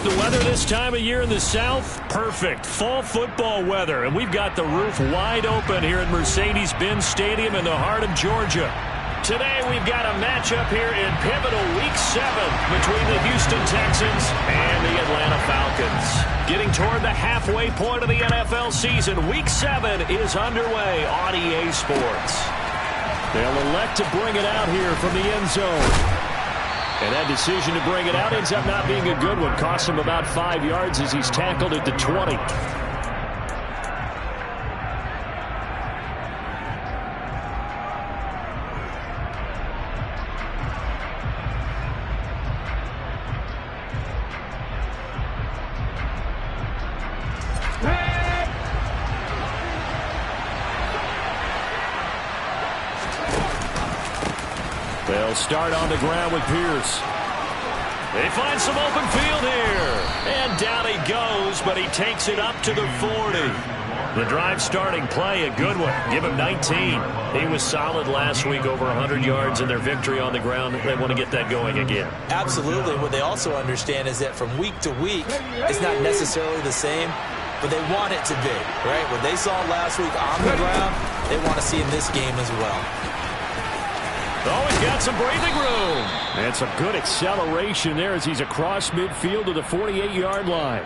The weather this time of year in the South, perfect. Fall football weather, and we've got the roof wide open here at Mercedes-Benz Stadium in the heart of Georgia. Today we've got a matchup here in pivotal Week 7 between the Houston Texans and the Atlanta Falcons. Getting toward the halfway point of the NFL season, Week 7 is underway on EA Sports. They'll elect to bring it out here from the end zone. And that decision to bring it out ends up not being a good one. Costs him about 5 yards as he's tackled at the 20. They'll start on the ground with Pierce. They find some open field here. And down he goes, but he takes it up to the 40. The drive starting play, a good one. Give him 19. He was solid last week, over 100 yards in their victory on the ground. They want to get that going again. Absolutely. What they also understand is that from week to week, it's not necessarily the same, but they want it to be, right? What they saw last week on the ground, they want to see in this game as well. Oh, he's got some breathing room. And some good acceleration there as he's across midfield to the 48-yard line.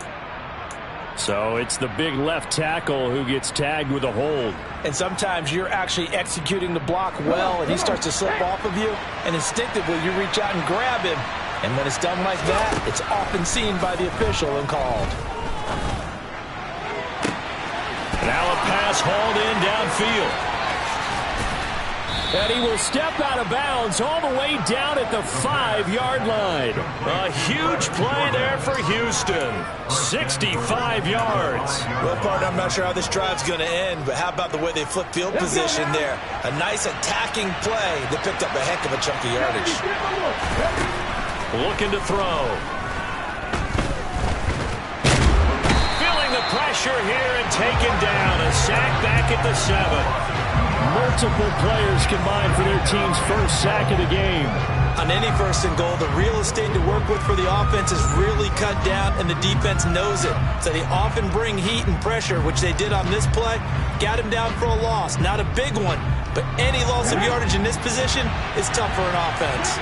So it's the big left tackle who gets tagged with a hold. And sometimes you're actually executing the block well, and he starts to slip off of you, and instinctively you reach out and grab him. And when it's done like that, it's often seen by the official and called. Now a pass hauled in downfield. And he will step out of bounds all the way down at the 5-yard line. A huge play there for Houston. 65 yards. Well, partner, I'm not sure how this drive's going to end, but how about the way they flip field position there? A nice attacking play that picked up a heck of a chunk of yardage. Looking to throw. Feeling the pressure here and taken down. A sack back at the 7. Multiple players combined for their team's first sack of the game. On any first and goal, the real estate to work with for the offense is really cut down, and the defense knows it. So they often bring heat and pressure, which they did on this play. Got him down for a loss. Not a big one, but any loss of yardage in this position is tough for an offense.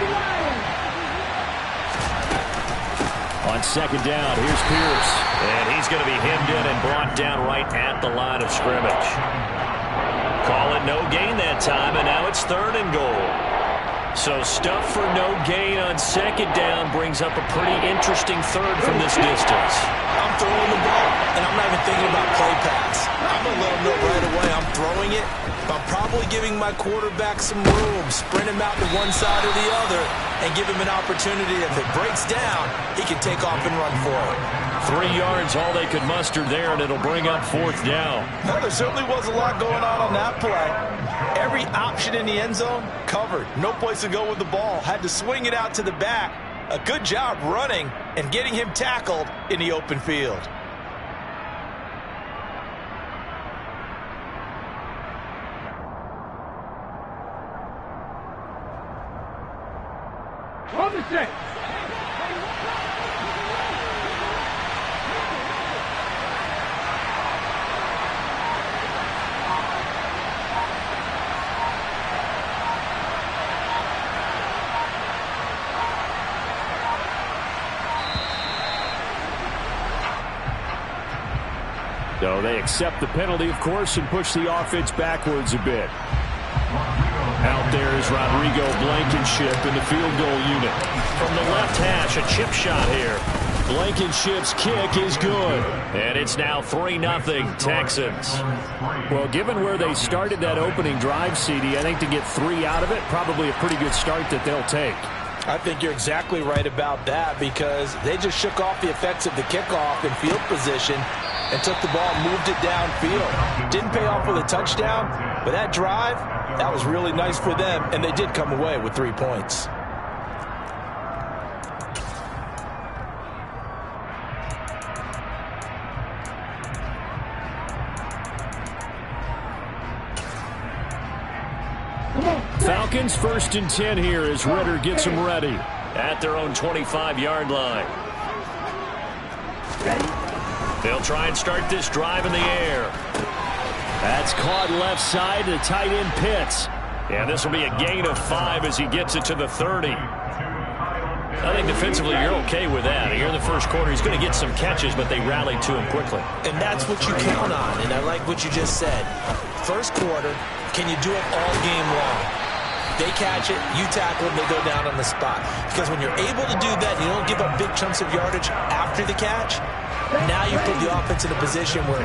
On second down, here's Pierce. And he's going to be hemmed in and brought down right at the line of scrimmage. Call it no gain that time, and now it's 3rd and goal. So stuff for no gain on second down brings up a pretty interesting third from this distance. I'm throwing the ball, and I'm not even thinking about play pass. I'm going to let him know right away I'm throwing it, but I'm probably giving my quarterback some room, sprint him out to one side or the other, and give him an opportunity. If it breaks down, he can take off and run for it. 3 yards, all they could muster there, and it'll bring up 4th down. Well, there certainly was a lot going on that play. Every option in the end zone covered. No place to go with the ball. Had to swing it out to the back. A good job running and getting him tackled in the open field. On the set. So they accept the penalty, of course, and push the offense backwards a bit. Out there is Rodrigo Blankenship in the field goal unit. From the left hash, a chip shot here. Blankenship's kick is good. And it's now 3-0 Texans. Well, given where they started that opening drive, CD, I think to get 3 out of it, probably a pretty good start that they'll take. I think you're exactly right about that, because they just shook off the effects of the kickoff and field position and took the ball and moved it downfield. Didn't pay off with a touchdown, but that drive, that was really nice for them, and they did come away with 3 points. Falcons 1st and 10 here as Ritter gets them ready at their own 25-yard line. They'll try and start this drive in the air. That's caught left side to tight end Pitts. And this will be a gain of 5 as he gets it to the 30. I think defensively you're okay with that. Here in the first quarter, he's going to get some catches, but they rallied to him quickly. And that's what you count on, and I like what you just said. First quarter, can you do it all game long? They catch it, you tackle them, they go down on the spot. Because when you're able to do that, you don't give up big chunks of yardage after the catch, now you put the offense in a position where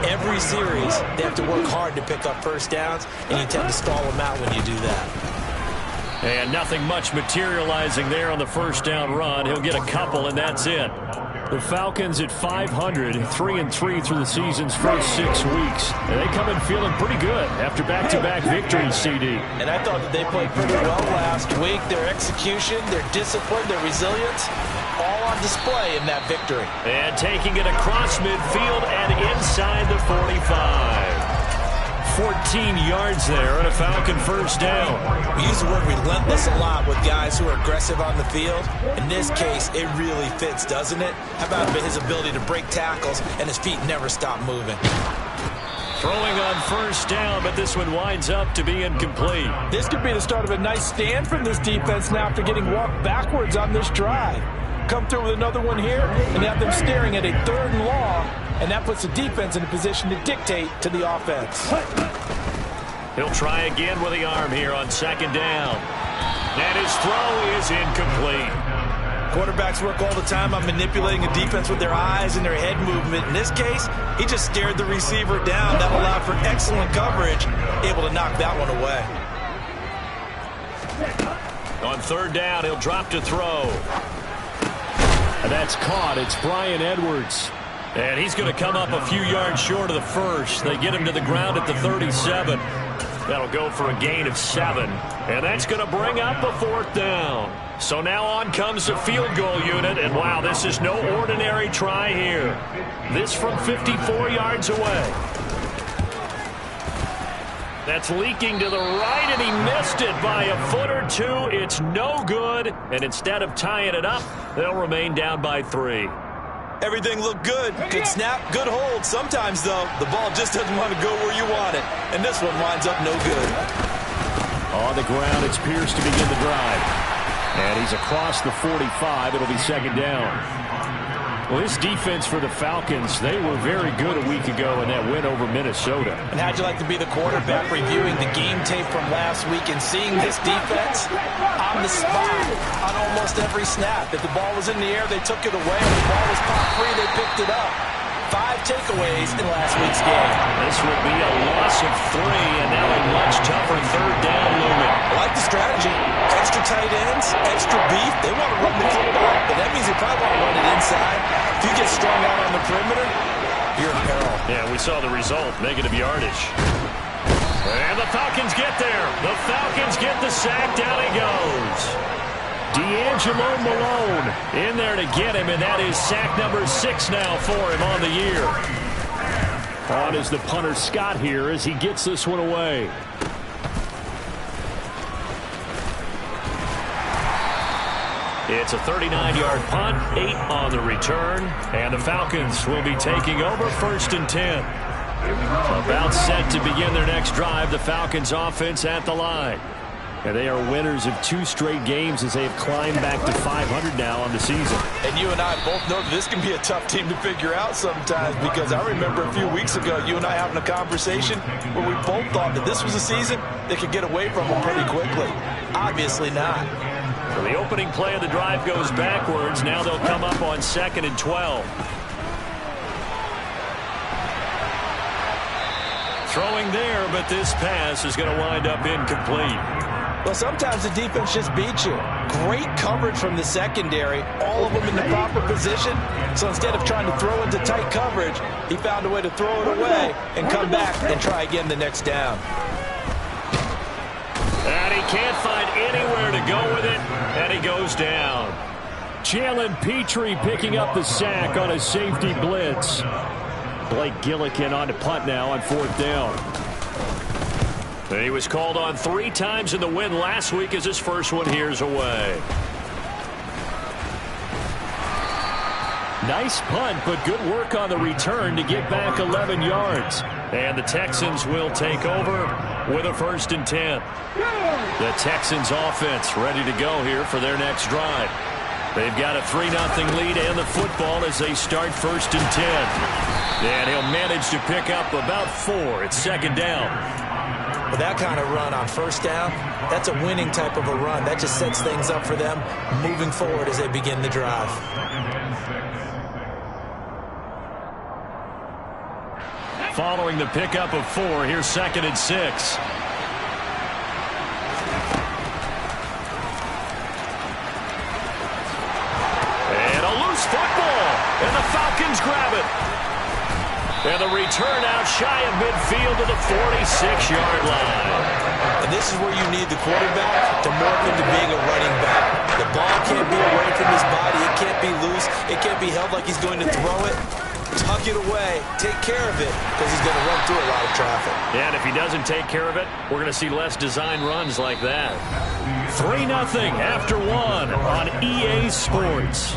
every series they have to work hard to pick up first downs, and you tend to stall them out when you do that. And nothing much materializing there on the first down run. He'll get a couple, and that's it. The Falcons at 500, 3-3 through the season's first 6 weeks. And they come in feeling pretty good after back-to-back victories, CD. And I thought that they played pretty well last week. Their execution, their discipline, their resilience, all on display in that victory. And taking it across midfield and inside the 45. 14 yards there and a Falcon first down. We use the word relentless a lot with guys who are aggressive on the field. In this case, it really fits, doesn't it? How about his ability to break tackles and his feet never stop moving? Throwing on first down, but this one winds up to be incomplete. This could be the start of a nice stand from this defense now after getting walked backwards on this drive. Come through with another one here and have them staring at a 3rd and long, and that puts the defense in a position to dictate to the offense. He'll try again with the arm here on second down. And his throw is incomplete. Quarterbacks work all the time on manipulating a defense with their eyes and their head movement. In this case, he just stared the receiver down. That allowed for excellent coverage, able to knock that one away. On third down, he'll drop to throw. And that's caught. It's Bryan Edwards. And he's going to come up a few yards short of the first. They get him to the ground at the 37. That'll go for a gain of 7. And that's going to bring up a 4th down. So now on comes the field goal unit. And wow, this is no ordinary try here. This from 54 yards away. That's leaking to the right, and he missed it by a foot or 2. It's no good. And instead of tying it up, they'll remain down by 3. Everything looked good. Good snap, good hold. Sometimes, though, the ball just doesn't want to go where you want it. And this one winds up no good. On the ground, it's Pierce to begin the drive. And he's across the 45. It'll be second down. Well, this defense for the Falcons, they were very good a week ago in that win over Minnesota. And how'd you like to be the quarterback reviewing the game tape from last week and seeing this defense on the spot on almost every snap? If the ball was in the air, they took it away. If the ball was popped free, they picked it up. 5 takeaways in last week's game. This would be a loss of 3, and now a much tougher third down looming. I like the strategy. Extra tight ends, extra beef. They want to run the football, but that means they probably want to run it inside. If you get strung out on the perimeter, you're in peril. Yeah, we saw the result, negative yardage. And the Falcons get there. The Falcons get the sack. Down he goes. D'Angelo Malone in there to get him, and that is sack number 6 now for him on the year. On is the punter Scott here as he gets this one away. It's a 39-yard punt, 8 on the return, and the Falcons will be taking over 1st and 10. About set to begin their next drive, the Falcons offense at the line. And they are winners of 2 straight games as they have climbed back to 500 now on the season. And you and I both know that this can be a tough team to figure out sometimes, because I remember a few weeks ago you and I having a conversation where we both thought that this was a season they could get away from them pretty quickly. Obviously not. So the opening play of the drive goes backwards. Now they'll come up on 2nd and 12. Throwing there, but this pass is going to wind up incomplete. Well, sometimes the defense just beats you. Great coverage from the secondary, all of them in the proper position. So instead of trying to throw into tight coverage, he found a way to throw it away and come back and try again the next down. And he can't find anywhere to go with it, and he goes down. Jalen Petrie picking up the sack on a safety blitz. Blake Gillikin on to punt now on 4th down. And he was called on 3 times in the win last week as his first one here's away. Nice punt, but good work on the return to get back 11 yards. And the Texans will take over with a 1st and 10. The Texans offense ready to go here for their next drive. They've got a 3-0 lead and the football as they start 1st and 10. And he'll manage to pick up about 4. It's 2nd down. With that kind of run on 1st down, that's a winning type of a run. That just sets things up for them moving forward as they begin the drive. Following the pickup of 4, here's 2nd and 6. And a loose football, and the Falcons grab it. And the return out shy of midfield to the 46-yard line. And this is where you need the quarterback to morph into being a running back. The ball can't be away from his body. It can't be loose. It can't be held like he's going to throw it. Tuck it away. Take care of it because he's going to run through a lot of traffic. Yeah, and if he doesn't take care of it, we're going to see less design runs like that. 3-0 after 1 on EA Sports.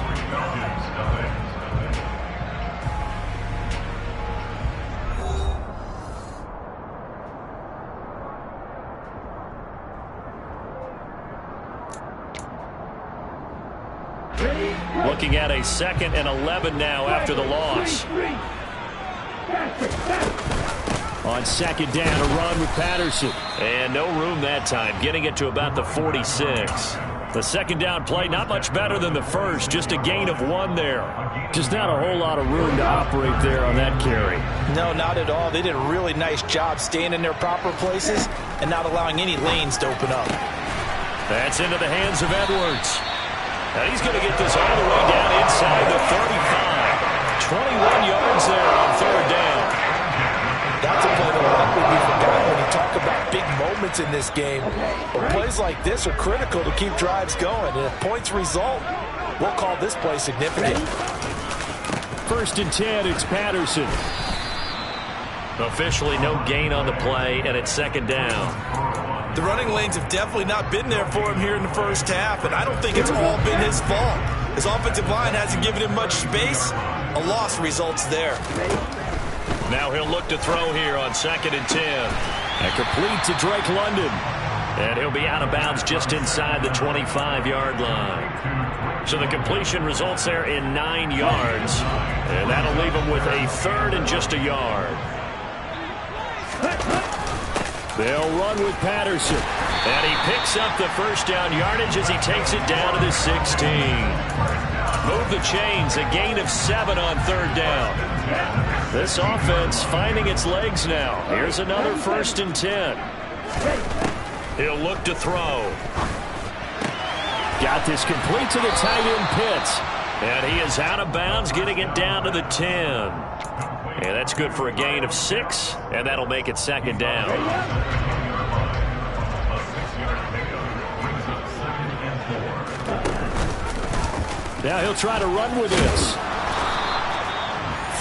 Looking at a 2nd and 11 now after the loss. On 2nd down, a run with Patterson. And no room that time, getting it to about the 46. The 2nd down play, not much better than the first, just a gain of 1 there. Just not a whole lot of room to operate there on that carry. No, not at all. They did a really nice job staying in their proper places and not allowing any lanes to open up. That's into the hands of Edwards. And he's going to get this all the way down inside the 35. 21 yards there on 3rd down. That's a play that will likely be forgotten when you talk about big moments in this game. But plays like this are critical to keep drives going. And if points result, we'll call this play significant. 1st and 10, it's Patterson. Officially no gain on the play, and it's 2nd down. The running lanes have definitely not been there for him here in the 1st half, and I don't think it's all been his fault. His offensive line hasn't given him much space. A loss results there. Now he'll look to throw here on 2nd and 10. And complete to Drake London. And he'll be out of bounds just inside the 25-yard line. So the completion results there in 9 yards. And that'll leave him with a 3rd and just a yard. They'll run with Patterson. And he picks up the 1st down yardage as he takes it down to the 16. Move the chains, a gain of 7 on 3rd down. This offense finding its legs now. Here's another 1st and 10. He'll look to throw. Got this complete to the tight end Pitts. And he is out of bounds, getting it down to the 10. And that's good for a gain of 6, and that'll make it 2nd down. Now he'll try to run with this.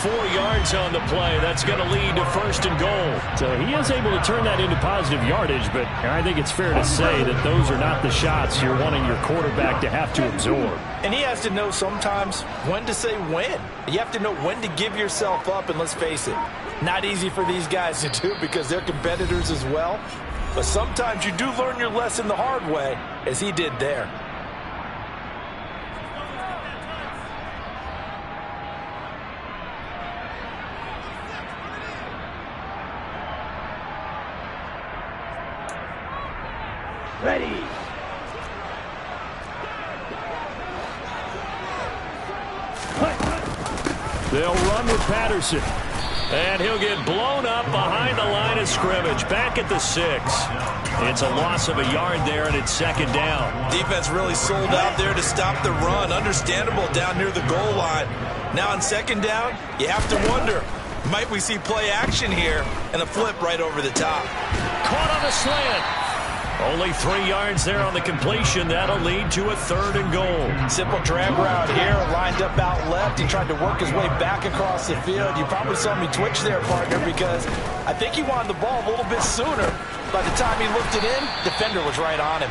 4 yards on the play. That's going to lead to 1st and goal. So he is able to turn that into positive yardage, but I think it's fair to say that those are not the shots you're wanting your quarterback to have to absorb. And he has to know sometimes when to say when. You have to know when to give yourself up, and let's face it, not easy for these guys to do because they're competitors as well. But sometimes you do learn your lesson the hard way, as he did there. Ready. They'll run with Patterson. And he'll get blown up behind the line of scrimmage. Back at the 6. It's a loss of a yard there, and it's 2nd down. Defense really sold out there to stop the run. Understandable down near the goal line. Now on 2nd down, you have to wonder, might we see play action here and a flip right over the top? Caught on the slant. Only 3 yards there on the completion. That'll lead to a 3rd and goal. Simple drag route here, lined up out left. He tried to work his way back across the field. You probably saw me twitch there, partner, because I think he wanted the ball a little bit sooner. By the time he looked it in, defender was right on him.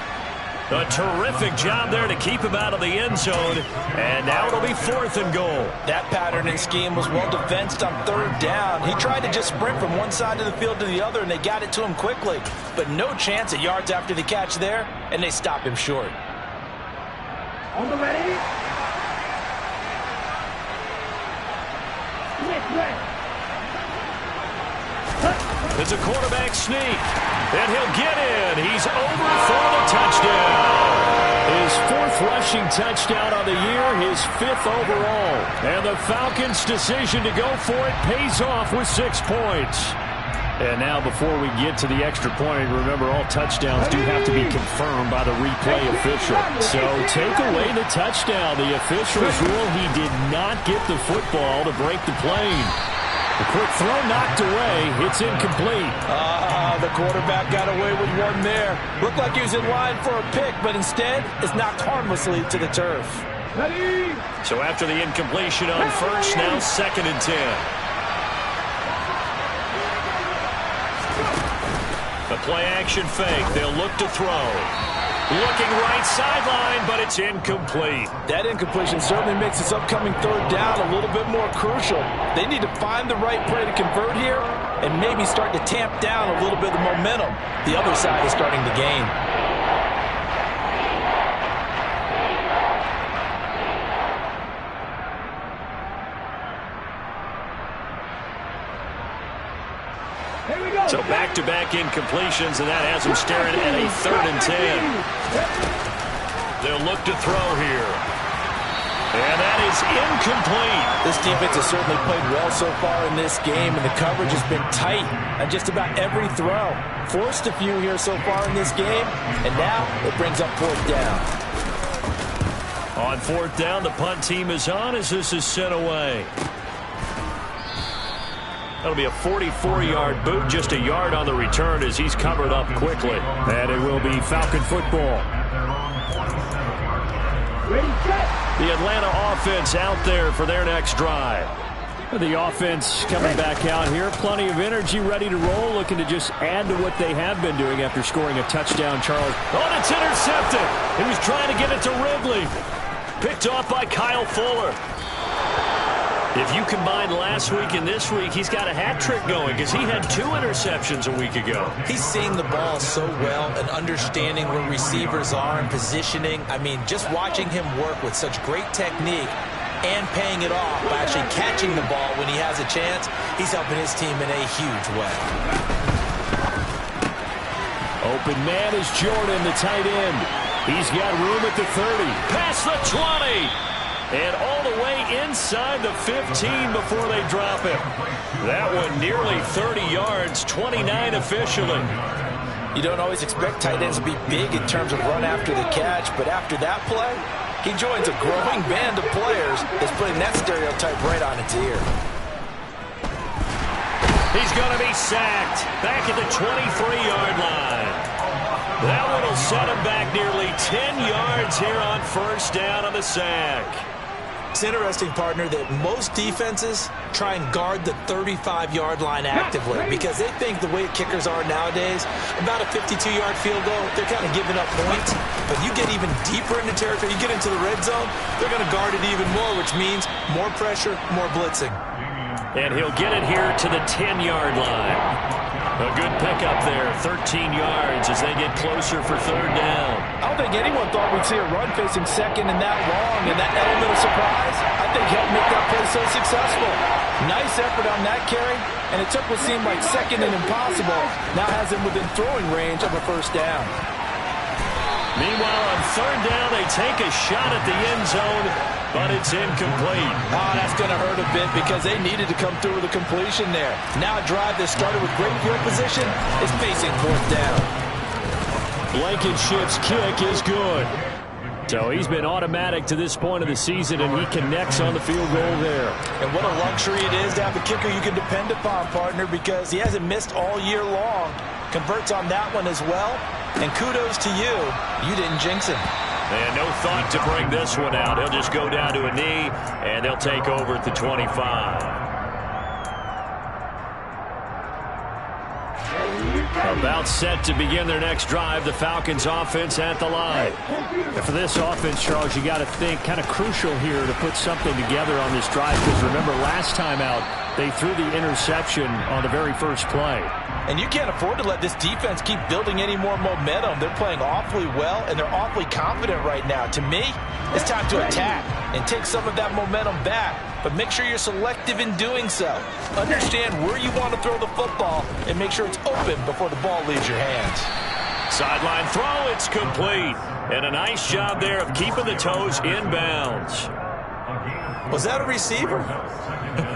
A terrific job there to keep him out of the end zone. And now it'll be 4th and goal. That pattern and scheme was well defensed on 3rd down. He tried to just sprint from one side of the field to the other, and they got it to him quickly. But no chance at yards after the catch there, and they stop him short. On the ready. It's a quarterback sneak, and he'll get in. He's over for the touchdown. His 4th rushing touchdown on the year, his 5th overall. And the Falcons' decision to go for it pays off with 6 points. And now before we get to the extra point, remember all touchdowns do have to be confirmed by the replay official. So take away the touchdown. The officials rule he did not get the football to break the plane. The quick throw knocked away. It's incomplete. The quarterback got away with one there. Looked like he was in line for a pick, but instead it's knocked harmlessly to the turf. So after the incompletion on 1st, now 2nd and 10. The play-action fake. They'll look to throw. Looking right sideline, but it's incomplete. That incompletion certainly makes this upcoming 3rd down a little bit more crucial. They need to find the right play to convert here and maybe start to tamp down a little bit of the momentum the other side is starting to gain. So back-to-back incompletions, and that has them staring at a 3rd and 10. They'll look to throw here. And that is incomplete. This defense has certainly played well so far in this game, and the coverage has been tight on just about every throw. Forced a few here so far in this game, and now it brings up 4th down. On 4th down, the punt team is on as this is sent away. That'll be a 44-yard boot, just a yard on the return as he's covered up quickly. And it will be Falcon football. The Atlanta offense out there for their next drive. The offense coming back out here. Plenty of energy, ready to roll, looking to just add to what they have been doing after scoring a touchdown, Charles. Oh, it's intercepted. He was trying to get it to Ridley. Picked off by Kyle Fuller. If you combine last week and this week, he's got a hat trick going because he had 2 interceptions a week ago. He's seeing the ball so well and understanding where receivers are and positioning. I mean, just watching him work with such great technique and paying it off by actually catching the ball when he has a chance, he's helping his team in a huge way. Open man is Jordan, the tight end. He's got room at the 30. Past the 20. And all the way inside the 15 before they drop it. That one nearly 30 yards, 29 officially. You don't always expect tight ends to be big in terms of run after the catch, but after that play, he joins a growing band of players that's putting that stereotype right on its ear. He's going to be sacked back at the 23-yard line. That one will set him back nearly 10 yards here on 1st down on the sack. It's interesting, partner, that most defenses try and guard the 35-yard line actively because they think the way kickers are nowadays, about a 52-yard field goal, they're kind of giving up points. But you get even deeper into territory, you get into the red zone, they're going to guard it even more, which means more pressure, more blitzing. And he'll get it here to the 10-yard line. A good pickup there, 13 yards as they get closer for 3rd down. I don't think anyone thought we'd see a run facing 2nd and that long, and that element of surprise, I think, helped make that play so successful. Nice effort on that carry, and it took what seemed like 2nd and impossible, now has him within throwing range of a 1st down. Meanwhile, on 3rd down, they take a shot at the end zone, but it's incomplete. Oh, that's going to hurt a bit because they needed to come through with a completion there. Now a drive that started with great field position is facing 4th down. Blankenship's kick is good. So he's been automatic to this point of the season, and he connects on the field goal there. And what a luxury it is to have a kicker you can depend upon, partner, because he hasn't missed all year long. Converts on that one as well. And kudos to you. You didn't jinx him. And no thought to bring this one out. He'll just go down to a knee, and they'll take over at the 25. About set to begin their next drive, the Falcons offense at the line. And for this offense, Charles, you got to think kind of crucial here to put something together on this drive, because remember last time out they threw the interception on the very first play. And you can't afford to let this defense keep building any more momentum. They're playing awfully well, and they're awfully confident right now. To me, it's time to attack and take some of that momentum back. But make sure you're selective in doing so. Understand where you want to throw the football and make sure it's open before the ball leaves your hands. Sideline throw, it's complete. And a nice job there of keeping the toes in bounds. Was that a receiver?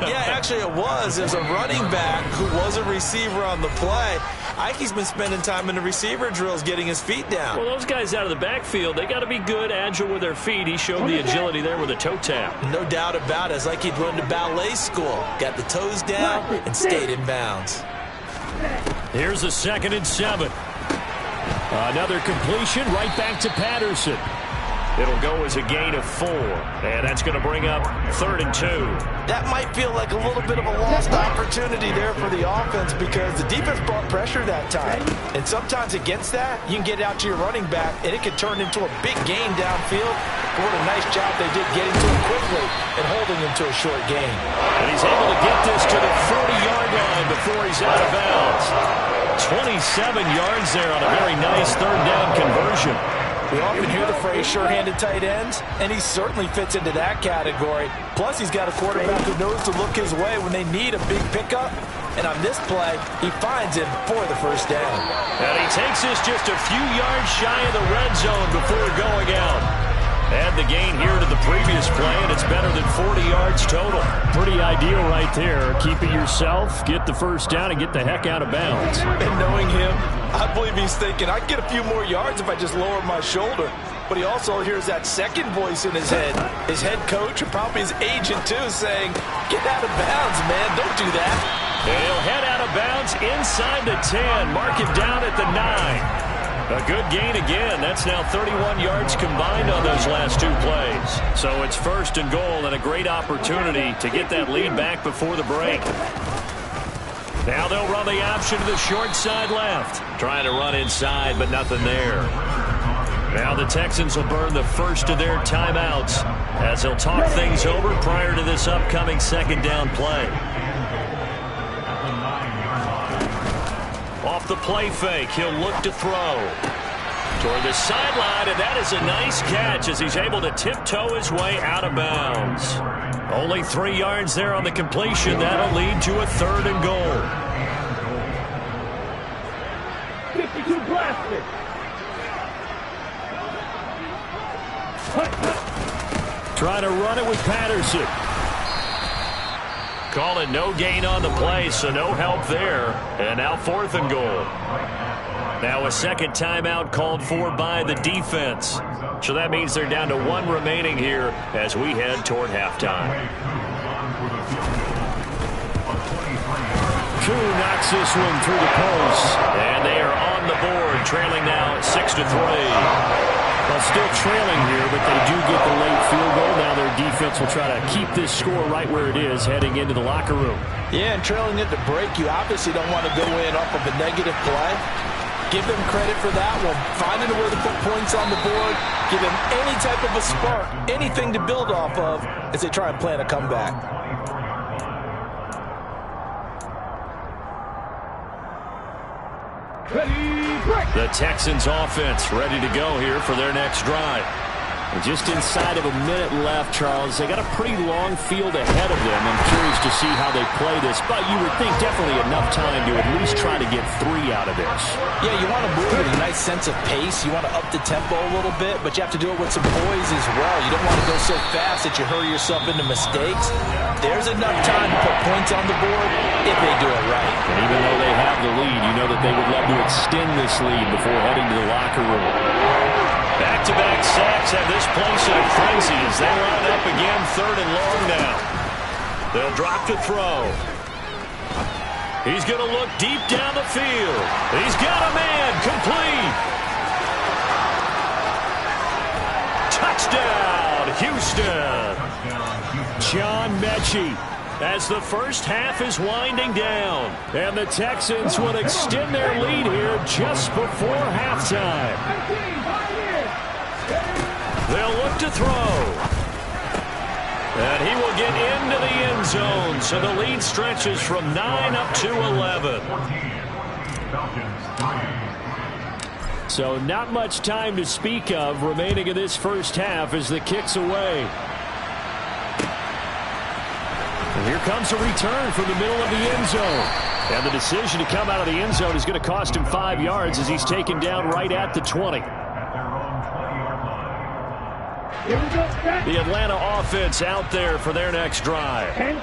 Yeah, actually it was. There's a running back who was a receiver on the play. Ike's been spending time in the receiver drills getting his feet down. Well, those guys out of the backfield, they got to be good, agile with their feet. He showed the agility there with a toe tap. No doubt about it. It's like he'd run to ballet school. Got the toes down and stayed in bounds. Here's a 2nd and 7. Another completion right back to Patterson. It'll go as a gain of 4, and that's going to bring up 3rd and 2. That might feel like a little bit of a lost opportunity there for the offense, because the defense brought pressure that time. And sometimes against that, you can get out to your running back, and it can turn into a big gain downfield. But what a nice job they did getting to him quickly and holding him to a short gain. And he's able to get this to the 40-yard line before he's out of bounds. 27 yards there on a very nice 3rd down conversion. We often hear the phrase sure-handed tight ends, and he certainly fits into that category. Plus, he's got a quarterback who knows to look his way when they need a big pickup. And on this play, he finds him for the 1st down. And he takes this just a few yards shy of the red zone before going out. Add the gain here to the previous play, and it's better than 40 yards total. Pretty ideal right there. Keep it yourself, get the 1st down, and get the heck out of bounds. And knowing him, I believe he's thinking, I can get a few more yards if I just lower my shoulder. But he also hears that second voice in his head. His head coach, and probably his agent too, saying, get out of bounds, man. Don't do that. And he'll head out of bounds inside the 10. Mark it down at the 9. A good gain again. That's now 31 yards combined on those last 2 plays. So it's 1st and goal, and a great opportunity to get that lead back before the break. Now they'll run the option to the short side left. Trying to run inside, but nothing there. Now the Texans will burn the first of their timeouts as they'll talk things over prior to this upcoming 2nd down play. Off the play fake, he'll look to throw toward the sideline, and that is a nice catch as he's able to tiptoe his way out of bounds. Only 3 yards there on the completion. That'll lead to a 3rd and goal. 52 blasted. Trying to run it with Patterson. Call it no gain on the play, so no help there. And now 4th and goal. Now a 2nd timeout called for by the defense. So that means they're down to 1 remaining here as we head toward halftime. Koo knocks this one through the post. And they are on the board, trailing now 6-3. Well, still trailing here, but they do get the late field goal. Now their defense will try to keep this score right where it is heading into the locker room. Yeah, and trailing at the break, you obviously don't want to go in off of a negative play. Give them credit for that one. Finding a way to put points on the board, give them any type of a spark, anything to build off of as they try and plan a comeback. The Texans offense ready to go here for their next drive. And just inside of a minute left, Charles. They got a pretty long field ahead of them. I'm curious to see how they play this, but you would think definitely enough time to at least try to get 3 out of this. Yeah, you want to move with a nice sense of pace. You want to up the tempo a little bit, but you have to do it with some poise as well. You don't want to go so fast that you hurry yourself into mistakes. There's enough time to put points on the board if they do it right. And even though they have the lead, you know that they would love to extend this lead before heading to the locker room. Back-to-back sacks have this place in a frenzy as they line up again, 3rd and long now. They'll drop to throw. He's going to look deep down the field. He's got a man, complete. Touchdown, Houston. John Mechie as the first half is winding down. And the Texans will extend their lead here just before halftime. They'll look to throw. And he will get into the end zone, so the lead stretches from 9 up to 11. So not much time to speak of remaining in this first half as the kick's away. And here comes a return from the middle of the end zone. And the decision to come out of the end zone is going to cost him 5 yards as he's taken down right at the 20. The Atlanta offense out there for their next drive. And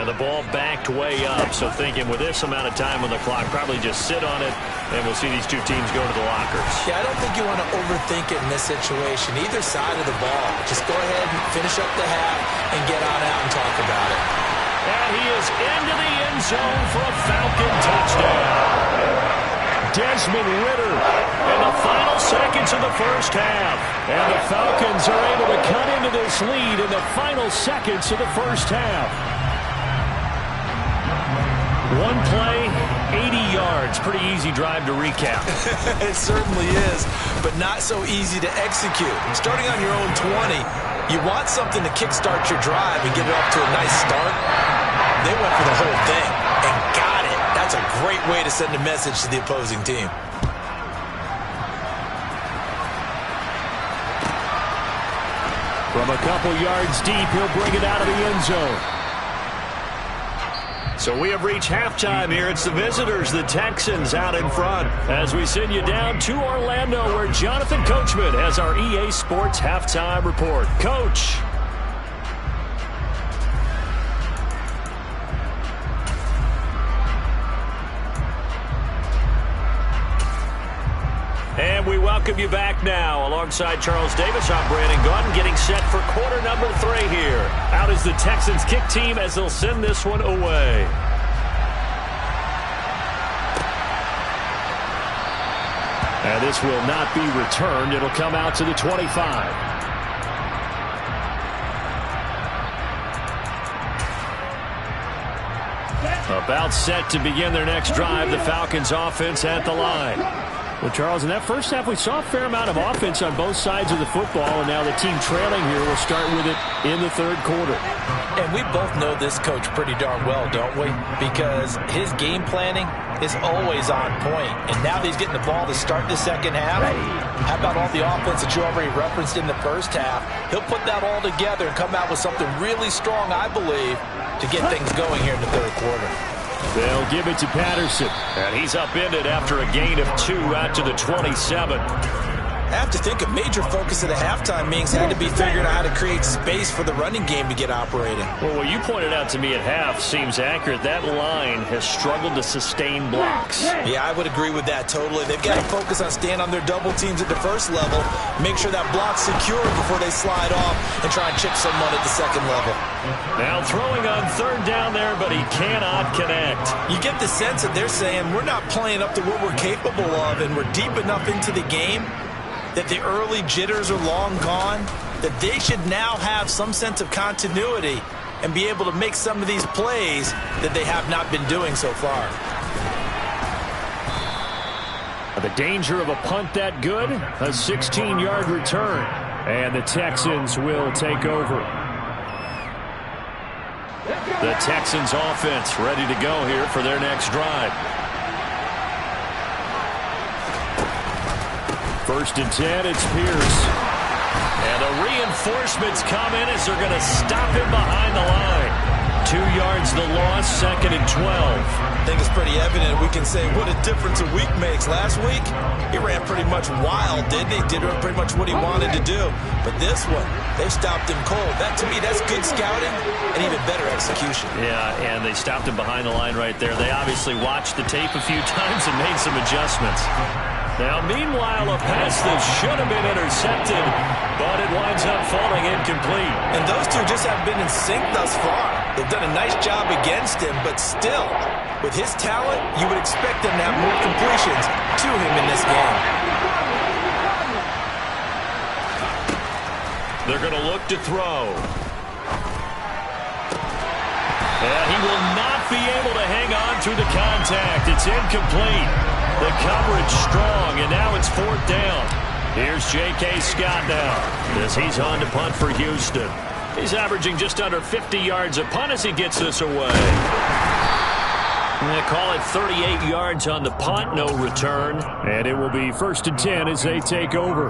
the ball backed way up, so thinking with this amount of time on the clock, probably just sit on it, and we'll see these two teams go to the lockers. Yeah, I don't think you want to overthink it in this situation. Either side of the ball. Just go ahead and finish up the half and get on out and talk about it. And he is into the end zone for a Falcon touchdown. Desmond Ridder in the final seconds of the first half. And the Falcons are able to cut into this lead in the final seconds of the first half. One play, 80 yards. Pretty easy drive to recap. It certainly is, but not so easy to execute. Starting on your own 20, you want something to kickstart your drive and get it off to a nice start. They went for the whole thing and got it. That's a great way to send a message to the opposing team. From a couple yards deep, he'll bring it out of the end zone. So we have reached halftime here. It's the visitors, the Texans, out in front. As we send you down to Orlando, where Jonathan Coachman has our EA Sports Halftime Report. Coach. And we welcome you back now. Alongside Charles Davis, I'm Brandon Gaudin, getting set for quarter number 3 here. Out is the Texans kick team as they'll send this one away. And this will not be returned. It'll come out to the 25. About set to begin their next drive, the Falcons offense at the line. Well, Charles, in that first half, we saw a fair amount of offense on both sides of the football, and now the team trailing here will start with it in the third quarter. And we both know this coach pretty darn well, don't we? Because his game planning is always on point. And now that he's getting the ball to start the second half, how about all the offense that you already referenced in the first half? He'll put that all together and come out with something really strong, I believe, to get things going here in the third quarter. They'll give it to Patterson, and he's upended after a gain of 2 out to the 27. I have to think a major focus of the halftime meetings had to be figuring out how to create space for the running game to get operating. Well, what you pointed out to me at half seems accurate. That line has struggled to sustain blocks. Yeah, I would agree with that totally. They've got to focus on staying on their double teams at the first level, make sure that block's secure before they slide off and try and chip someone at the second level. Now throwing on third down there, but he cannot connect. You get the sense that they're saying we're not playing up to what we're capable of, and we're deep enough into the game that the early jitters are long gone, that they should now have some sense of continuity and be able to make some of these plays that they have not been doing so far. The danger of a punt that good, a 16-yard return, and the Texans will take over. The Texans offense ready to go here for their next drive. First and 10, it's Pierce. And the reinforcements come in as they're going to stop him behind the line. 2 yards the loss, second and 12. I think it's pretty evident we can say what a difference a week makes. Last week, he ran pretty much wild, didn't he? Did pretty much what he wanted to do. But this one, they stopped him cold. That, to me, that's good scouting and even better execution. Yeah, and they stopped him behind the line right there. They obviously watched the tape a few times and made some adjustments. Now, meanwhile, a pass that should have been intercepted, but it winds up falling incomplete. And those two just haven't been in sync thus far. They've done a nice job against him, but still, with his talent, you would expect them to have more completions to him in this game. They're going to look to throw. And he will not be able to hang on through the contact. It's incomplete. The coverage strong, and now it's 4th down. Here's J.K. Scott now as he's on to punt for Houston. He's averaging just under 50 yards a punt as he gets this away. They call it 38 yards on the punt, no return. And it will be 1st and 10 as they take over.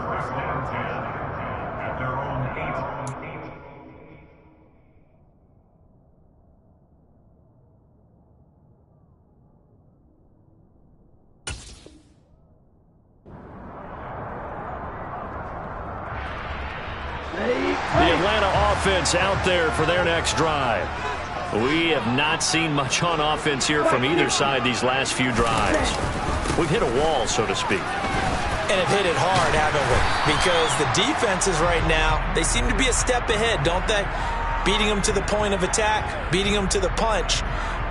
The Atlanta offense out there for their next drive. We have not seen much on offense here from either side these last few drives. We've hit a wall, so to speak. And have hit it hard, haven't we? Because the defenses right now, they seem to be a step ahead, don't they? Beating them to the point of attack, beating them to the punch.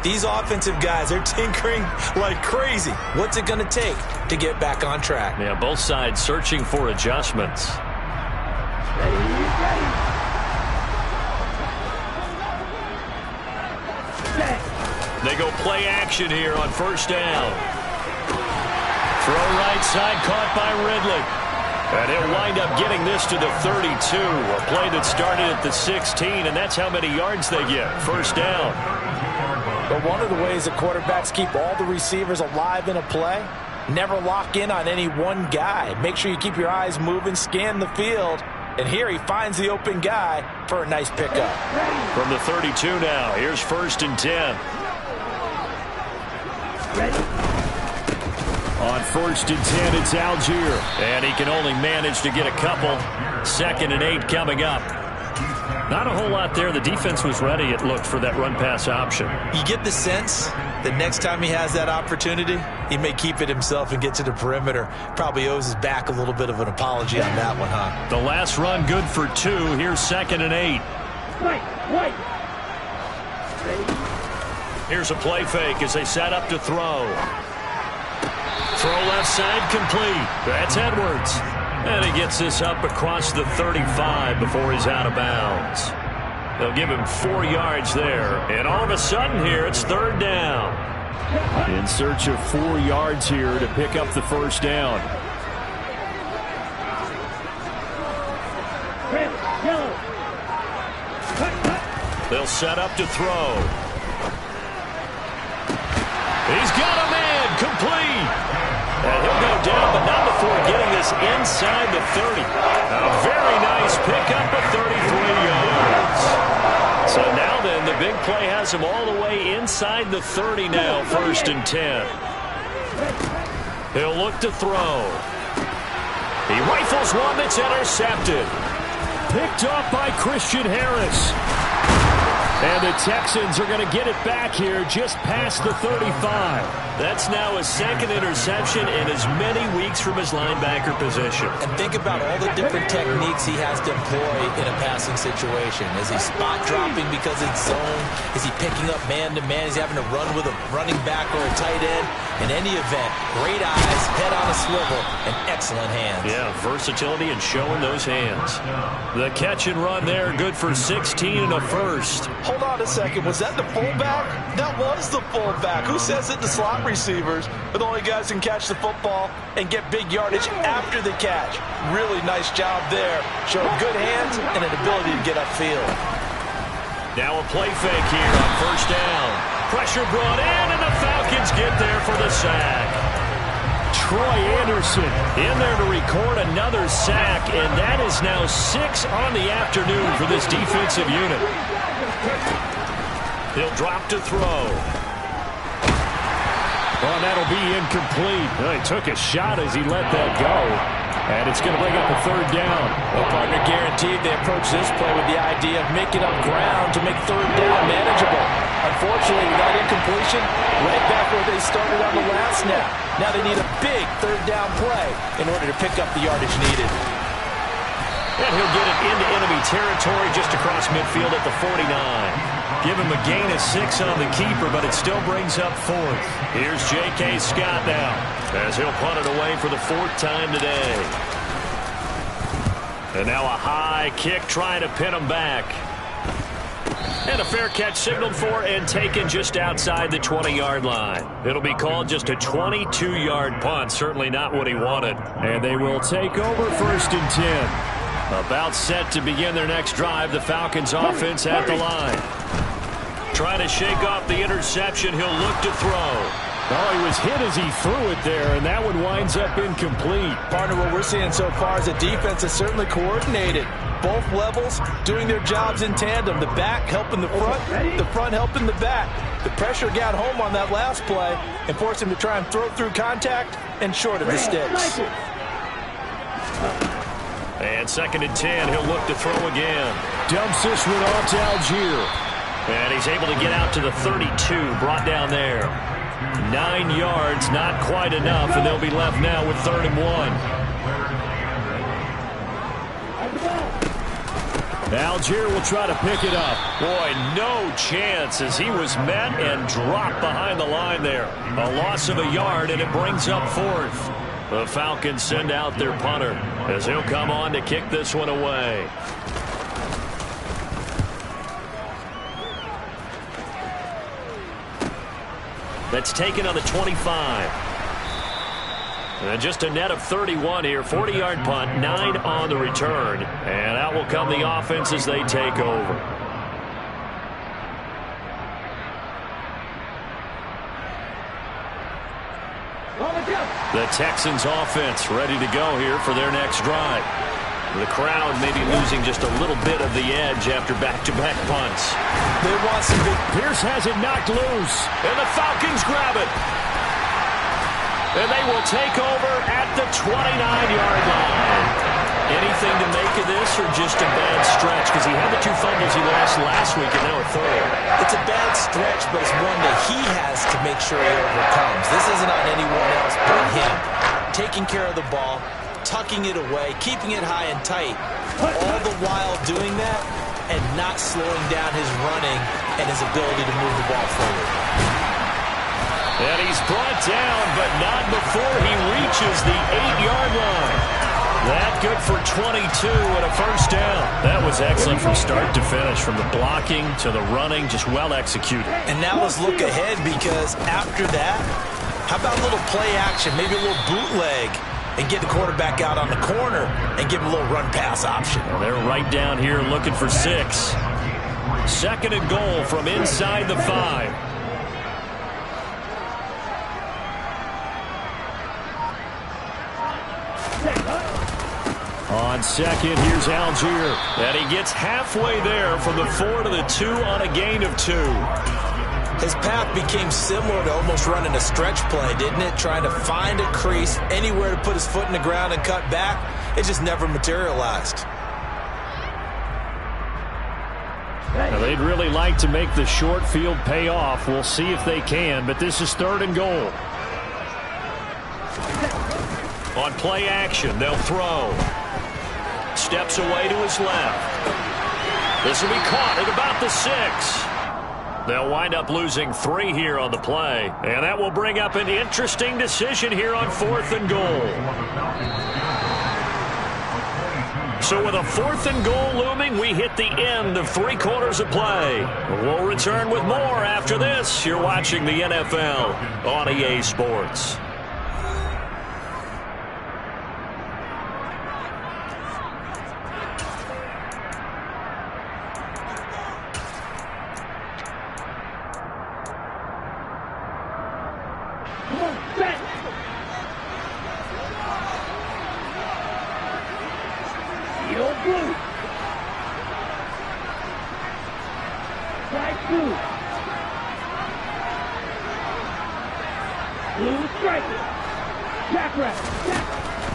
These offensive guys, they're tinkering like crazy. What's it going to take to get back on track? Yeah, both sides searching for adjustments. They go play action here on 1st down. Throw right side caught by Ridley. And he'll wind up getting this to the 32. A play that started at the 16, and that's how many yards they get. 1st down. But one of the ways that quarterbacks keep all the receivers alive in a play, never lock in on any one guy. Make sure you keep your eyes moving, scan the field. And here he finds the open guy for a nice pickup. From the 32 now, here's 1st and 10. On 1st and 10, it's Algier. And he can only manage to get a couple. 2nd and 8 coming up. Not a whole lot there. The defense was ready, it looked, for that run-pass option. You get the sense that next time he has that opportunity, he may keep it himself and get to the perimeter. Probably owes his back a little bit of an apology on that one, huh? The last run good for 2. Here's 2nd and 8. Wait. Here's a play fake as they set up to throw. Throw left side complete. That's Edwards. And he gets this up across the 35 before he's out of bounds. They'll give him 4 yards there. And all of a sudden here, it's 3rd down. In search of 4 yards here to pick up the 1st down. They'll set up to throw. He's got a man, complete. And he'll go down, but not before getting this inside the 30. A very nice pickup of 33 yards. So now then, the big play has him all the way inside the 30 now, 1st and 10. He'll look to throw. He rifles one that's intercepted. Picked off by Christian Harris. And the Texans are going to get it back here just past the 35. That's now his 2nd interception in as many weeks from his linebacker position. And think about all the different techniques he has to employ in a passing situation. Is he spot dropping because it's zone? Is he picking up man-to-man? Is he having to run with a running back or a tight end? In any event, great eyes, head on a swivel, and excellent hands. Yeah, versatility and showing those hands. The catch and run there, good for 16 and a first. Hold on a second. Was that the fullback? That was the fullback. Who says it? The slot receivers are the only guys who can catch the football and get big yardage after the catch. Really nice job there. Showing good hands and an ability to get upfield. Now a play fake here on 1st down. Pressure brought in, and the Falcons get there for the sack. Troy Anderson in there to record another sack, and that is now 6 on the afternoon for this defensive unit. He'll drop to throw. Oh, that'll be incomplete. He took a shot as he let that go. And it's going to bring up a 3rd down. Well, partner guaranteed they approach this play with the idea of making up ground to make 3rd down manageable. Unfortunately, with that incompletion, right back where they started on the last snap. Now they need a big 3rd down play in order to pick up the yardage needed. And he'll get it into enemy territory just across midfield at the 49. Give him a gain of 6 on the keeper, but it still brings up 4th. Here's J.K. Scott now, as he'll punt it away for the 4th time today. And now a high kick trying to pin him back. And a fair catch signaled for and taken just outside the 20-yard line. It'll be called just a 22-yard punt. Certainly not what he wanted. And they will take over 1st and 10. About set to begin their next drive. The Falcons offense at the line. Trying to shake off the interception. He'll look to throw. Oh, he was hit as he threw it there, and that one winds up incomplete. Partner, what we're seeing so far is the defense is certainly coordinated. Both levels doing their jobs in tandem. The back helping the front helping the back. The pressure got home on that last play and forced him to try and throw through contact and short of the sticks. And 2nd and 10, he'll look to throw again. Dumps this one off to Algier. And he's able to get out to the 32, brought down there. 9 yards, not quite enough, and they'll be left now with 3rd and 1. Algier will try to pick it up. Boy, no chance as he was met and dropped behind the line there. A loss of a yard, and it brings up 4th. The Falcons send out their punter as he'll come on to kick this one away. That's taken on the 25. And just a net of 31 here. 40-yard punt, 9 on the return. And out will come the offense as they take over. The Texans offense ready to go here for their next drive. The crowd maybe losing just a little bit of the edge after back-to-back punts. They want some big. Pierce has it knocked loose. And the Falcons grab it. And they will take over at the 29-yard line. Anything to make of this or just a bad stretch? Because he had the 2 fumbles he lost last week and now a 3rd. It's a bad stretch, but it's one that he has to make sure he overcomes. This isn't on anyone else but him. Taking care of the ball, tucking it away, keeping it high and tight, all the while doing that and not slowing down his running and his ability to move the ball forward. And he's brought down, but not before he reaches the 8-yard line. That good for 22 and a 1st down. That was excellent from start to finish, from the blocking to the running, just well executed. And now let's look ahead, because after that, how about a little play action, maybe a little bootleg, and get the quarterback out on the corner and give him a little run-pass option. Well, they're right down here looking for 6. 2nd and goal from inside the 5. On 2nd, here's Algier. And he gets halfway there from the 4 to the 2 on a gain of 2. His path became similar to almost running a stretch play, didn't it? Trying to find a crease, anywhere to put his foot in the ground and cut back. It just never materialized. Now, they'd really like to make the short field pay off. We'll see if they can, but this is 3rd and goal. On play action, they'll throw. Steps away to his left. This will be caught at about the 6. They'll wind up losing 3 here on the play. And that will bring up an interesting decision here on 4th and goal. So with a 4th and goal looming, we hit the end of 3 quarters of play. We'll return with more after this. You're watching the NFL on EA Sports.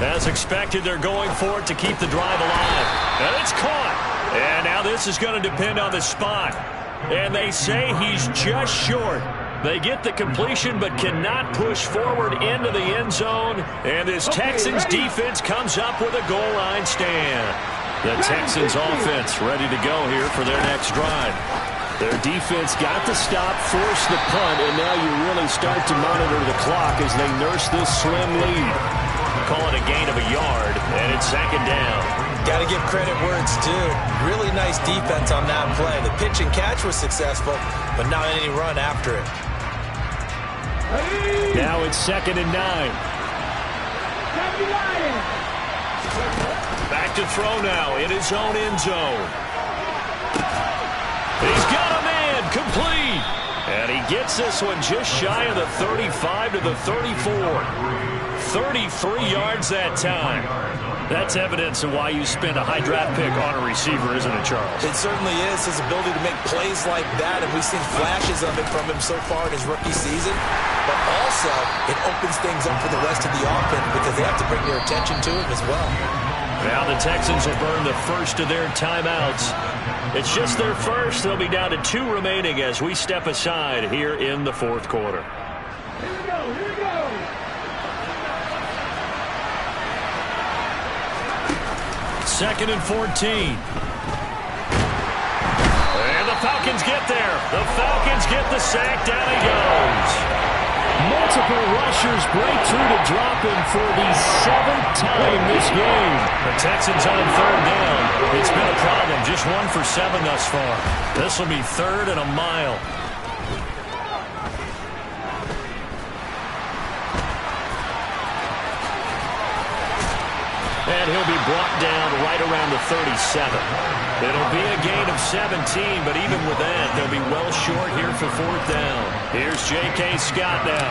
As expected, they're going for it to keep the drive alive. And it's caught. And now this is going to depend on the spot. And they say he's just short. They get the completion but cannot push forward into the end zone. And this Texans defense comes up with a goal line stand. The Texans offense ready to go here for their next drive. Their defense got the stop, forced the punt, and now you really start to monitor the clock as they nurse this slim lead. Call it a gain of a yard, and it's 2nd down. Got to give credit where it's due. Really nice defense on that play. The pitch and catch was successful, but not any run after it. Now it's 2nd and 9. Back to throw now in his own end zone. He's got a man, complete. And he gets this one just shy of the 35 to the 34. 33 yards that time. That's evidence of why you spend a high draft pick on a receiver, isn't it, Charles? It certainly is. His ability to make plays like that, and we've seen flashes of it from him so far in his rookie season. But also, it opens things up for the rest of the offense because they have to bring their attention to him as well. Now the Texans will burn the first of their timeouts. It's just their first. They'll be down to 2 remaining as we step aside here in the 4th quarter. Here we go, here we go. 2nd and 14. And the Falcons get there. The Falcons get the sack. Down he goes. Multiple rushers break through to drop him for the 7th time this game. The Texans on 3rd down. It's been a problem. Just 1 for 7 thus far. This will be 3rd and a mile. And he'll be brought down right around the 37. It'll be a gain of 17, but even with that, they'll be well short here for 4th down. Here's J.K. Scott now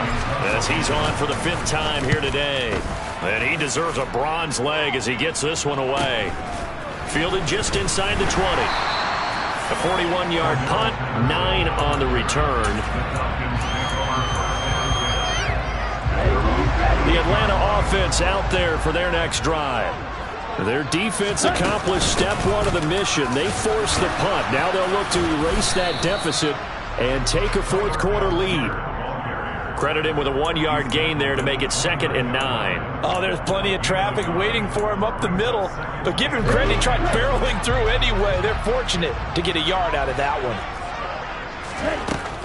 as he's on for the 5th time here today. And he deserves a bronze leg as he gets this one away. Fielded just inside the 20. A 41-yard punt, 9 on the return. The Atlanta offense out there for their next drive. Their defense accomplished step 1 of the mission. They forced the punt. Now they'll look to erase that deficit and take a 4th quarter lead. Credit him with a 1-yard gain there to make it 2nd and 9. Oh, there's plenty of traffic waiting for him up the middle. But give him credit, he tried barreling through anyway. They're fortunate to get a yard out of that one.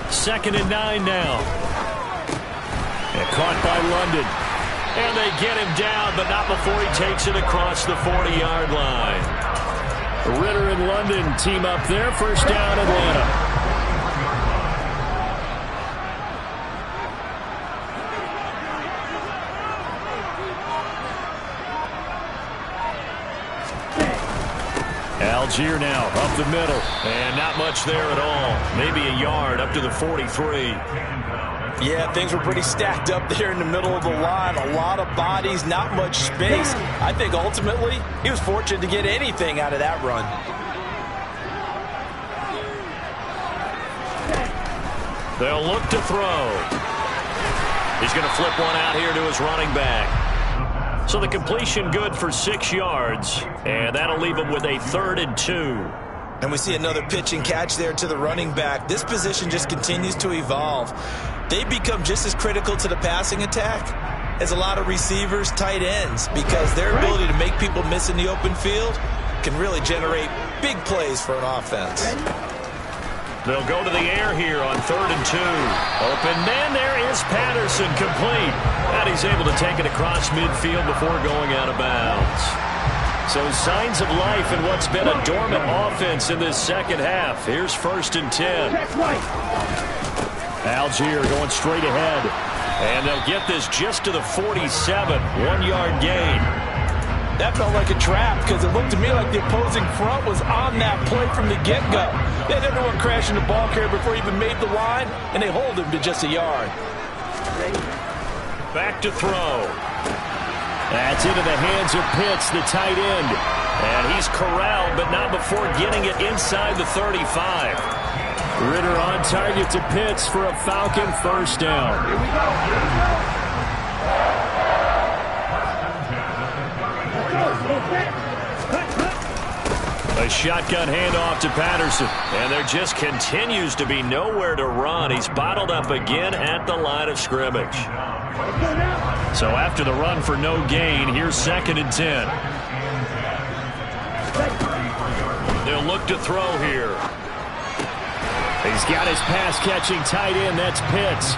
2nd and 9 now. And caught by London. And they get him down, but not before he takes it across the 40-yard line. Ritter and London team up there. 1st down, Atlanta. Algier now up the middle. And not much there at all. Maybe a yard up to the 43. Yeah, things were pretty stacked up there in the middle of the line. A lot of bodies, not much space. I think ultimately he was fortunate to get anything out of that run. They'll look to throw. He's going to flip one out here to his running back. So the completion good for 6 yards, and that'll leave him with a 3rd and 2. And we see another pitch and catch there to the running back. This position just continues to evolve. They become just as critical to the passing attack as a lot of receivers, tight ends, because their ability to make people miss in the open field can really generate big plays for an offense. They'll go to the air here on 3rd and 2. Open man, there is Patterson, complete. And he's able to take it across midfield before going out of bounds. So signs of life in what's been a dormant offense in this 2nd half. Here's 1st and 10. Algier going straight ahead. And they'll get this just to the 47. 1-yard gain. That felt like a trap because it looked to me like the opposing front was on that play from the get-go. They had everyone crashing the ball carrier before he even made the line, and they hold him to just a yard. Back to throw. That's into the hands of Pitts, the tight end. And he's corralled, but not before getting it inside the 35. Ritter on target to Pitts for a Falcon 1st down. Here we go, here we go. A shotgun handoff to Patterson. And there just continues to be nowhere to run. He's bottled up again at the line of scrimmage. So after the run for no gain, here's 2nd and 10. They'll look to throw here. He's got his pass-catching tight end. That's Pitts.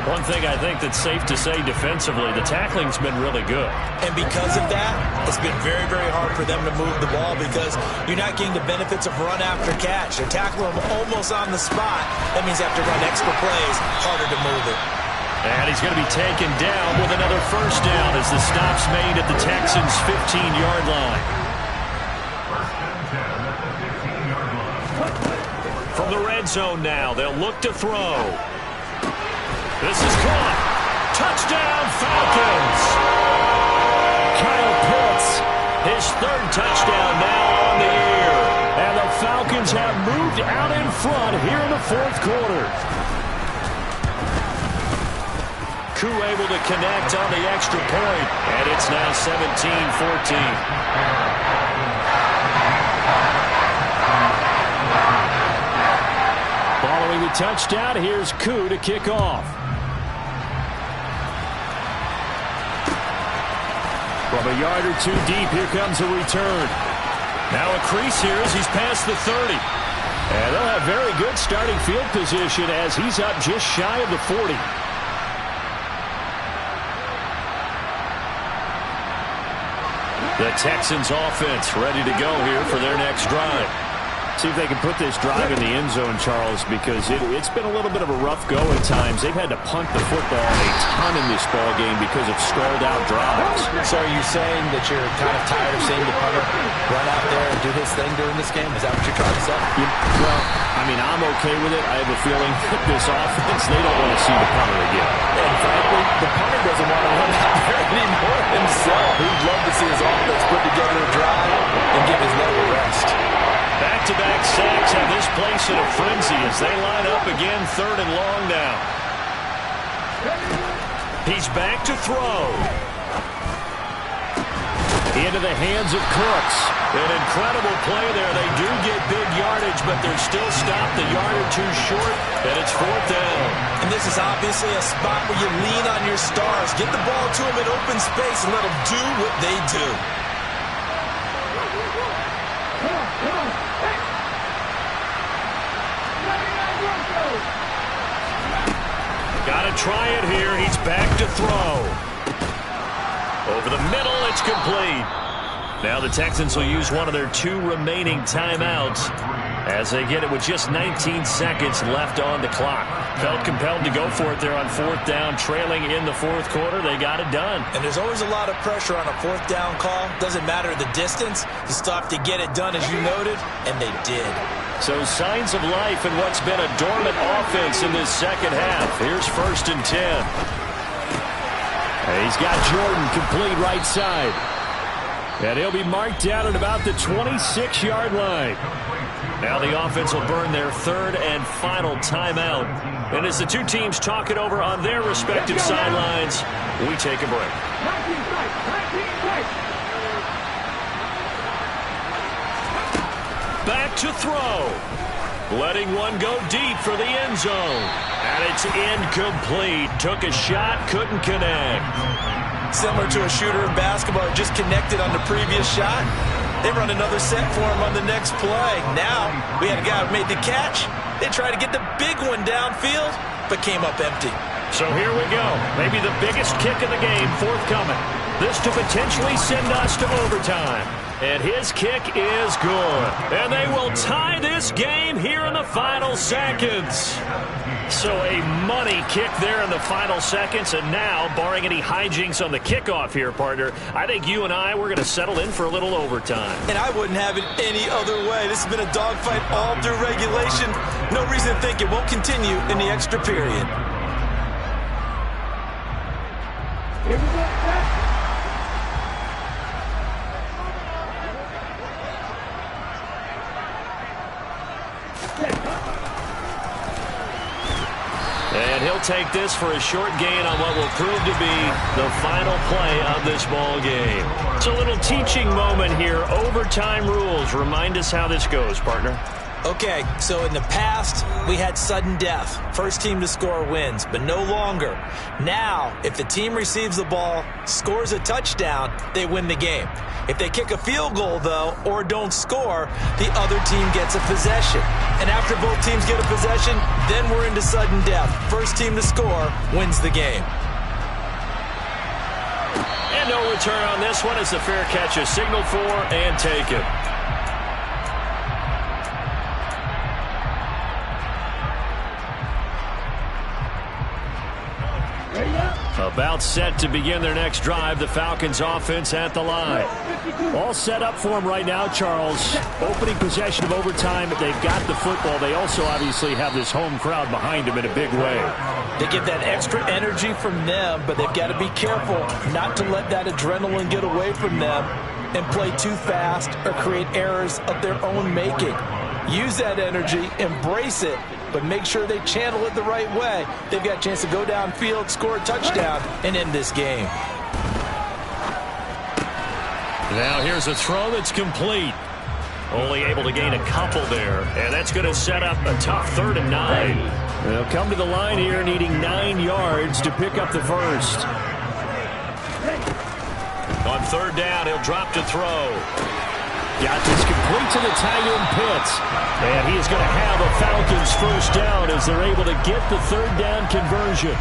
One thing I think that's safe to say defensively, the tackling's been really good. And because of that, it's been very, very hard for them to move the ball because you're not getting the benefits of run after catch. They're tackling them almost on the spot. That means they have to run extra plays, harder to move it. And he's going to be taken down with another first down as the stop's made at the Texans' 15-yard line. From the red zone now, they'll look to throw. This is caught. Touchdown, Falcons. Kyle Pitts, his third touchdown now on the year. And the Falcons have moved out in front here in the fourth quarter. Koo able to connect on the extra point. And it's now 17-14. Following the touchdown, here's Koo to kick off. From a yard or two deep, here comes a return. Now a crease here as he's past the 30. And they'll have very good starting field position as he's up just shy of the 40. The Texans offense ready to go here for their next drive. See if they can put this drive in the end zone, Charles, because it's been a little bit of a rough go at times. They've had to punt the football a ton in this ball game because of stalled out drives. So are you saying that you're kind of tired of seeing the punter run out there and do his thing during this game? Is that what you're trying to say? Well, I mean, I'm okay with it. I have a feeling that this offense, they don't want to see the punter again. And frankly, the punter doesn't want to run out there anymore himself. He'd love to see his offense put together a drive and give his leg a rest. Back-to-back sacks have this place in a frenzy as they line up again, third and long now. He's back to throw. Into the hands of Cooks. An incredible play there. They do get big yardage, but they're still stopped a yard or two short, and it's fourth down. And this is obviously a spot where you lean on your stars. Get the ball to them in open space and let them do what they do. Got to try it here. He's back to throw. Over the middle, it's complete. Now the Texans will use one of their two remaining timeouts as they get it with just 19 seconds left on the clock. Felt compelled to go for it there on fourth down, trailing in the fourth quarter. They got it done. And there's always a lot of pressure on a fourth down call. Doesn't matter the distance. You still have to get it done, as you noted, and they did. So signs of life in what's been a dormant offense in this second half. Here's 1st and 10. And he's got Jordan complete right side. And he'll be marked down at about the 26-yard line. Now the offense will burn their third and final timeout. And as the two teams talk it over on their respective sidelines, we take a break. Back to throw. Letting one go deep for the end zone. And it's incomplete. Took a shot, couldn't connect. Similar to a shooter in basketball, just connected on the previous shot. They run another set for him on the next play. Now, we had a guy who made the catch. They tried to get the big one downfield, but came up empty. So here we go. Maybe the biggest kick of the game forthcoming. This to potentially send us to overtime. And his kick is good. And they will tie this game here in the final seconds. So a money kick there in the final seconds. And now, barring any hijinks on the kickoff here, partner, I think you and I, we're going to settle in for a little overtime. And I wouldn't have it any other way. This has been a dogfight all through regulation. No reason to think it won't continue in the extra period. And he'll take this for a short gain on what will prove to be the final play of this ball game. It's a little teaching moment here. Overtime rules. Remind us how this goes, partner. Okay, so in the past, we had sudden death. First team to score wins, but no longer. Now, if the team receives the ball, scores a touchdown, they win the game. If they kick a field goal, though, or don't score, the other team gets a possession. And after both teams get a possession, then we're into sudden death. First team to score wins the game. And no return on this one as the fair catch is signaled for and taken. About set to begin their next drive. The Falcons offense at the line. All set up for them right now, Charles. Opening possession of overtime. They've got the football. They also obviously have this home crowd behind them in a big way. They get that extra energy from them, but they've got to be careful not to let that adrenaline get away from them and play too fast or create errors of their own making. Use that energy, embrace it, but make sure they channel it the right way. They've got a chance to go downfield, score a touchdown, and end this game. Now here's a throw that's complete. Only able to gain a couple there, and that's going to set up a tough 3rd and 9. They'll come to the line here needing 9 yards to pick up the first. On 3rd down, he'll drop to throw. Got this complete to the tight end Pitts. And he is going to have a Falcons first down as they're able to get the 3rd down conversion.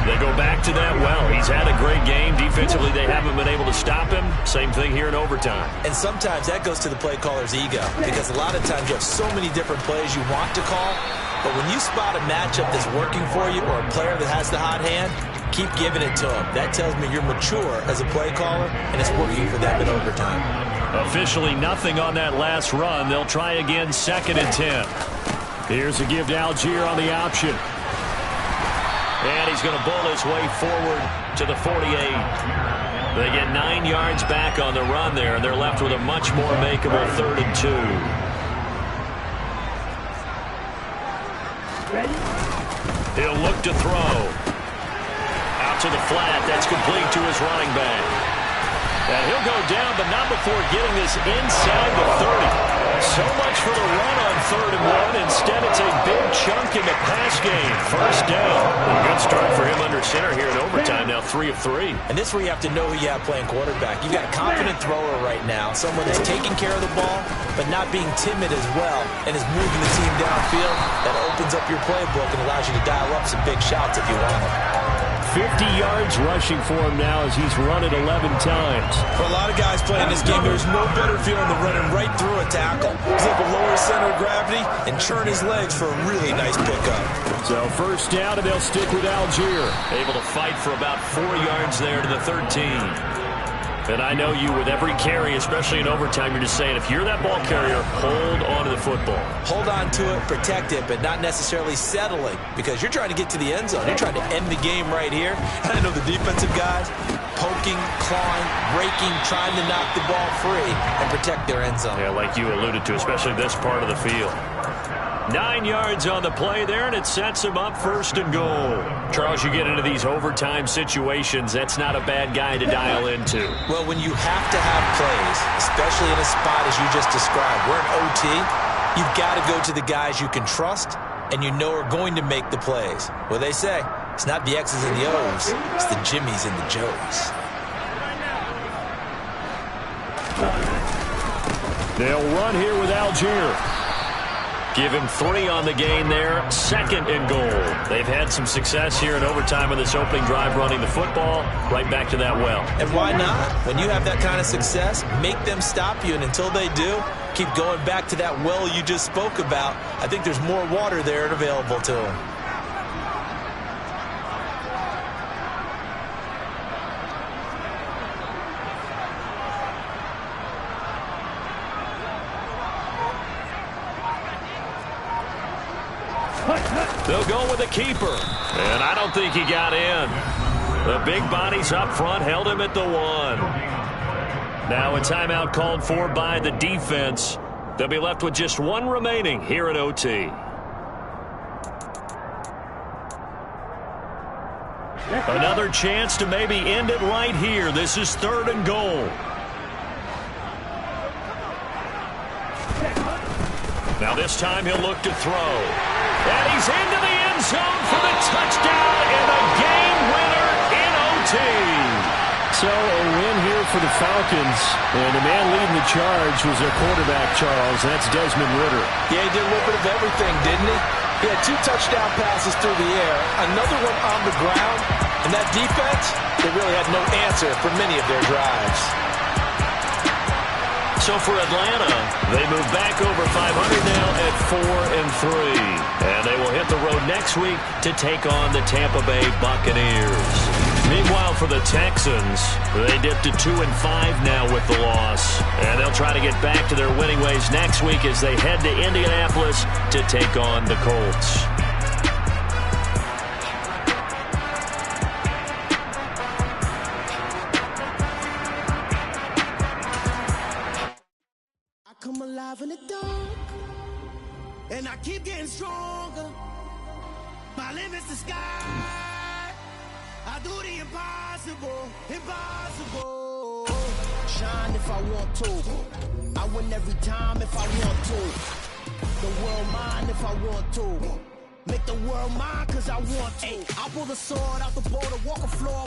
They go back to that well. He's had a great game. Defensively, they haven't been able to stop him. Same thing here in overtime. And sometimes that goes to the play caller's ego, because a lot of times you have so many different plays you want to call, but when you spot a matchup that's working for you or a player that has the hot hand, keep giving it to him. That tells me you're mature as a play caller, and it's working for them in overtime. Officially nothing on that last run. They'll try again 2nd and 10. Here's a give to Algier on the option. And he's going to bull his way forward to the 48. They get 9 yards back on the run there, and they're left with a much more makeable 3rd and 2. He'll look to throw. Out to the flat. That's complete to his running back. And he'll go down, but not before getting this inside the 30. So much for the run on 3rd and 1. Instead, it's a big chunk in the pass game. First down. A good start for him under center here in overtime. Now 3 of 3. And this is where you have to know who you have playing quarterback. You've got a confident thrower right now, someone that's taking care of the ball, but not being timid as well, and is moving the team downfield. That opens up your playbook and allows you to dial up some big shots if you want them. 50 yards rushing for him now as he's run it 11 times. For a lot of guys playing this game, there's no better feeling than running right through a tackle. He's able to lower his center of gravity and churn his legs for a really nice pickup. So first down, and they'll stick with Algier. Able to fight for about 4 yards there to the 13. And I know you, with every carry, especially in overtime, you're just saying, if you're that ball carrier, hold on to the football. Hold on to it, protect it, but not necessarily settling, because you're trying to get to the end zone. You're trying to end the game right here. And I know the defensive guys poking, clawing, breaking, trying to knock the ball free and protect their end zone. Yeah, like you alluded to, especially this part of the field. 9 yards on the play there, and it sets him up 1st and goal. Charles, you get into these overtime situations, that's not a bad guy to dial into. Well, when you have to have plays, especially in a spot as you just described, we're in OT, you've got to go to the guys you can trust and you know are going to make the plays. Well, they say, it's not the X's and the O's, it's the Jimmies and the Joes. They'll run here with Algier. Give him 3 on the gain there. 2nd and goal. They've had some success here in overtime in this opening drive running the football. Right back to that well. And why not? When you have that kind of success, make them stop you. And until they do, keep going back to that well you just spoke about. I think there's more water there and available to them. They'll go with the keeper. And I don't think he got in. The big bodies up front held him at the 1. Now a timeout called for by the defense. They'll be left with just 1 remaining here at OT. Another chance to maybe end it right here. This is 3rd and goal. Now this time he'll look to throw. And he's into the end zone for the touchdown and the game winner in OT. So a win here for the Falcons. And the man leading the charge was their quarterback, Charles. That's Desmond Ridder. Yeah, he did a little bit of everything, didn't he? He had 2 touchdown passes through the air, another one on the ground, and that defense, they really had no answer for many of their drives. So for Atlanta, they move back over 500 now at 4-3. And they will hit the road next week to take on the Tampa Bay Buccaneers. Meanwhile, for the Texans, they dipped to 2-5 now with the loss. And they'll try to get back to their winning ways next week as they head to Indianapolis to take on the Colts. Come alive in the dark, and I keep getting stronger. My limit's the sky. I do the impossible, impossible. Shine if I want to. I win every time if I want to. The world mine if I want to. Make the world mine cause I want to. I pull the sword out the border, walk a floor.